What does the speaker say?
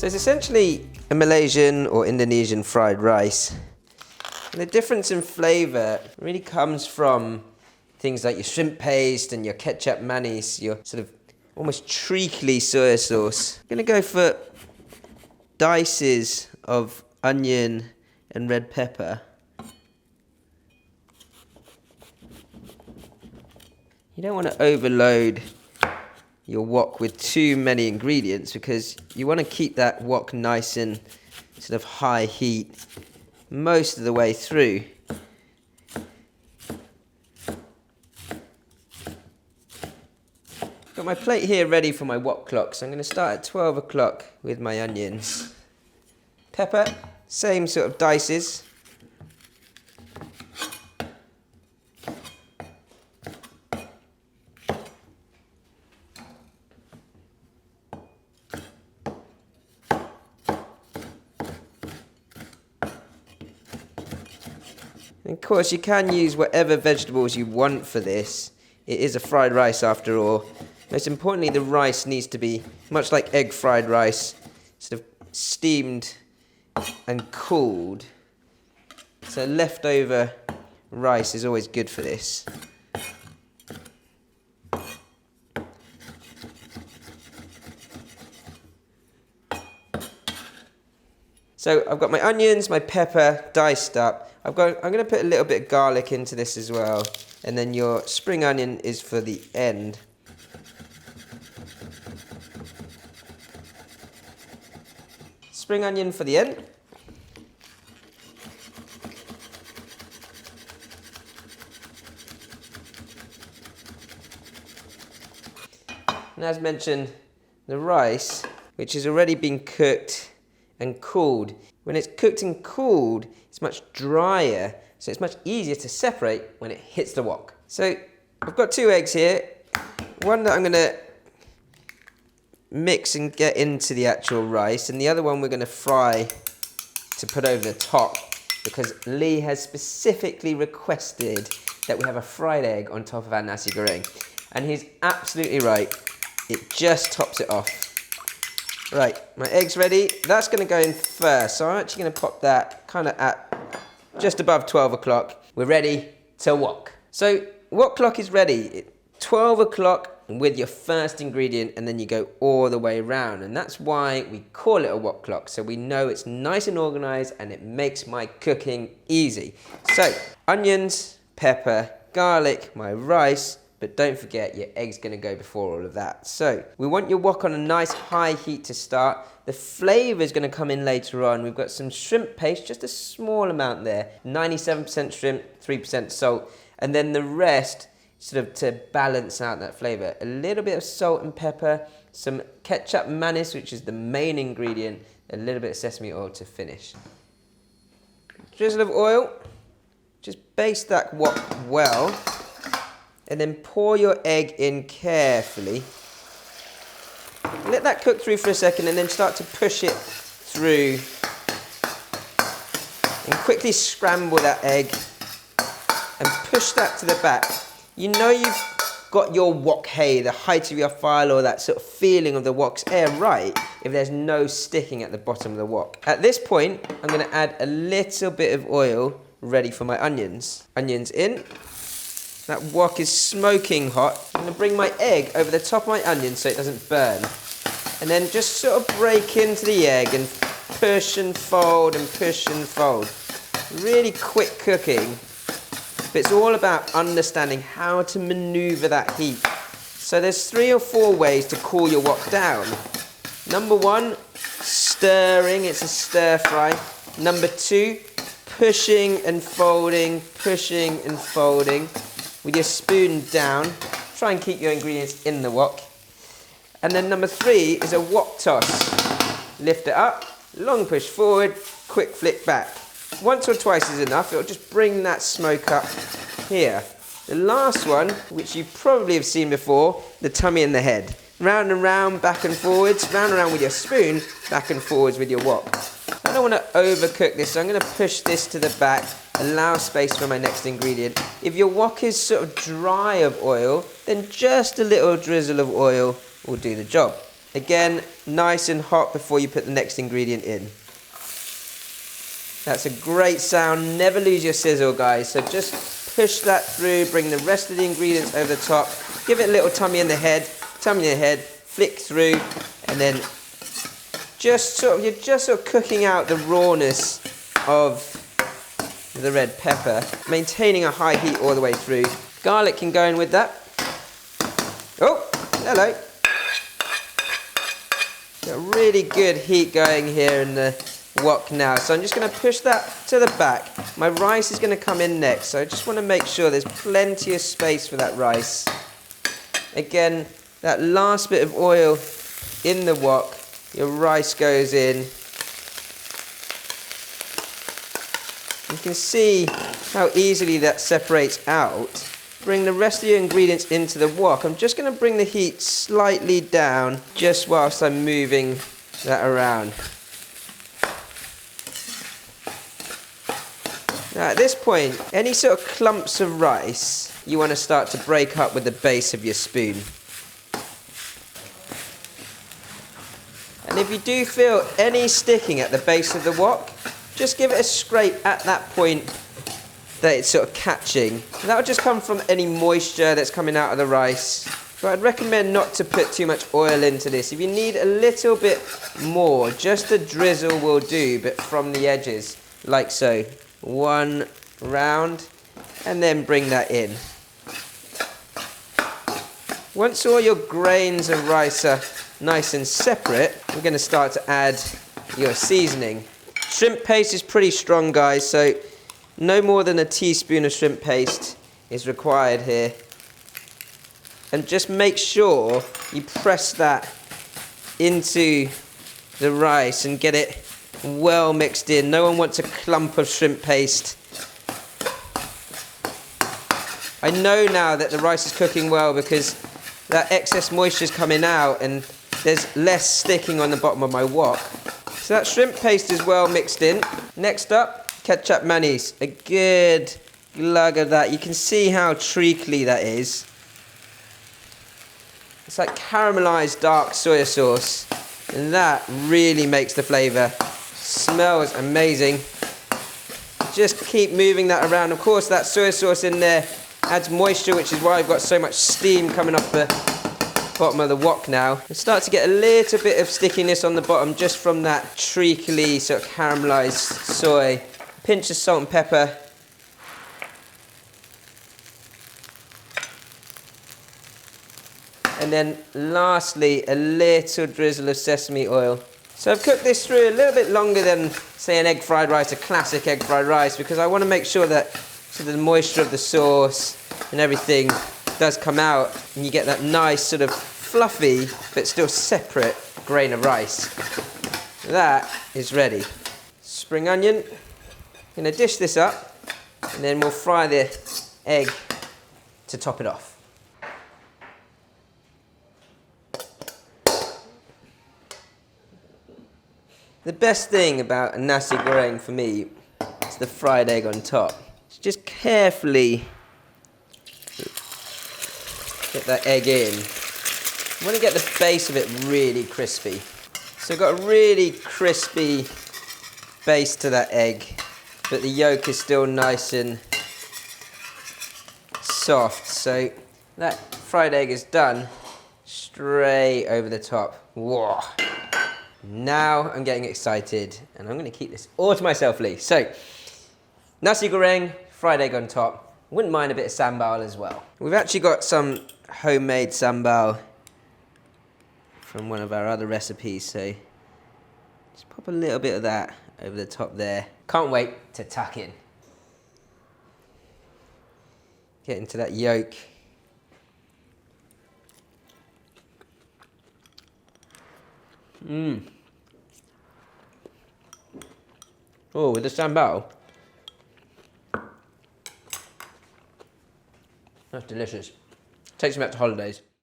So it's essentially a Malaysian or Indonesian fried rice. And the difference in flavour really comes from things like your shrimp paste and your ketchup mayonnaise, your sort of almost treacly soy sauce. I'm going to go for dices of onion and red pepper. You don't want to overload your wok with too many ingredients because you want to keep that wok nice and sort of high heat most of the way through. Got my plate here ready for my wok clock, so I'm going to start at 12 o'clock with my onions. Pepper, same sort of dices. And of course, you can use whatever vegetables you want for this. It is a fried rice after all. Most importantly, the rice needs to be, much like egg fried rice, sort of steamed and cooled. So leftover rice is always good for this. So I've got my onions, my pepper diced up. I'm going to put a little bit of garlic into this as well. And then your spring onion is for the end. Spring onion for the end. And as mentioned, the rice, which has already been cooked and cooled. When it's cooked and cooled, it's much drier, so it's much easier to separate when it hits the wok. So I've got 2 eggs here. One that I'm going to mix and get into the actual rice, and the other one we're going to fry to put over the top because Lee has specifically requested that we have a fried egg on top of our Nasi Goreng. And he's absolutely right. It just tops it off. Right, my egg's ready. That's going to go in first. So I'm actually going to pop that kind of at just above 12 o'clock. We're ready to wok. So wok clock is ready. 12 o'clock with your first ingredient, and then you go all the way around. And that's why we call it a wok clock. So we know it's nice and organized and it makes my cooking easy. So onions, pepper, garlic, my rice. But don't forget, your egg's going to go before all of that. So we want your wok on a nice high heat to start. The flavour is going to come in later on. We've got some shrimp paste, just a small amount there. 97% shrimp, 3% salt. And then the rest, sort of to balance out that flavour. A little bit of salt and pepper, some ketchup mayonnaise, which is the main ingredient, a little bit of sesame oil to finish. Drizzle of oil. Just baste that wok well. And then pour your egg in carefully. Let that cook through for a second and then start to push it through. And quickly scramble that egg and push that to the back. You know you've got your wok hay, the height of your file, or that sort of feeling of the wok's air right if there's no sticking at the bottom of the wok. At this point, I'm going to add a little bit of oil ready for my onions. Onions in. That wok is smoking hot. I'm going to bring my egg over the top of my onion so it doesn't burn. And then just sort of break into the egg and push and fold and push and fold. Really quick cooking. But it's all about understanding how to maneuver that heat. So there's 3 or 4 ways to cool your wok down. Number 1, stirring. It's a stir fry. Number 2, pushing and folding with your spoon down. Try and keep your ingredients in the wok. And then number 3 is a wok toss. Lift it up, long push forward, quick flick back. Once or twice is enough. It'll just bring that smoke up here. The last one, which you probably have seen before, the tummy and the head. Round and round, back and forwards, round and round with your spoon, back and forwards with your wok. I don't want to overcook this, so I'm going to push this to the back, allow space for my next ingredient. If your wok is sort of dry of oil, then just a little drizzle of oil will do the job. Again, nice and hot before you put the next ingredient in. That's a great sound. Never lose your sizzle, guys. So just push that through, bring the rest of the ingredients over the top, give it a little tummy in the head, flick through, and then you're just sort of cooking out the rawness of the red pepper, maintaining a high heat all the way through. Garlic can go in with that. Oh, hello. Got really good heat going here in the wok now, so I'm just going to push that to the back. My rice is going to come in next, so I just want to make sure there's plenty of space for that rice. Again, that last bit of oil in the wok, your rice goes in. You can see how easily that separates out. Bring the rest of your ingredients into the wok. I'm just going to bring the heat slightly down just whilst I'm moving that around. Now at this point, any sort of clumps of rice you want to start to break up with the base of your spoon. And if you do feel any sticking at the base of the wok, just give it a scrape at that point that it's sort of catching. And that will just come from any moisture that's coming out of the rice. But I'd recommend not to put too much oil into this. If you need a little bit more, just a drizzle will do, but from the edges, like so. One round, and then bring that in. Once all your grains of rice are nice and separate, we're going to start to add your seasoning. Shrimp paste is pretty strong, guys, so no more than a teaspoon of shrimp paste is required here. And just make sure you press that into the rice and get it well mixed in. No one wants a clump of shrimp paste. I know now that the rice is cooking well because that excess moisture is coming out and there's less sticking on the bottom of my wok. So that shrimp paste is well mixed in. Next up, ketchup mayonnaise. A good glug of that. You can see how treacly that is. It's like caramelized dark soy sauce, and that really makes the flavor. Smells amazing. Just keep moving that around. Of course, that soy sauce in there adds moisture, which is why I've got so much steam coming off the bottom of the wok now. I start to get a little bit of stickiness on the bottom just from that treacly sort of caramelized soy. Pinch of salt and pepper. And then lastly, a little drizzle of sesame oil. So I've cooked this through a little bit longer than, say, an egg fried rice, a classic egg fried rice, because I want to make sure that the moisture of the sauce and everything does come out, and you get that nice sort of fluffy, but still separate grain of rice. That is ready. Spring onion. I'm going to dish this up, and then we'll fry the egg to top it off. The best thing about a Nasi Goreng for me is the fried egg on top. Just carefully get that egg in. I want to get the base of it really crispy. So I've got a really crispy base to that egg, but the yolk is still nice and soft. So that fried egg is done. Straight over the top. Whoa. Now I'm getting excited, and I'm going to keep this all to myself, Lee. So, Nasi Goreng, fried egg on top. Wouldn't mind a bit of sambal as well. We've actually got some homemade sambal from one of our other recipes, so just pop a little bit of that over the top there. Can't wait to tuck in. Get into that yolk. Oh, with the sambal. That's delicious. Takes me back to holidays.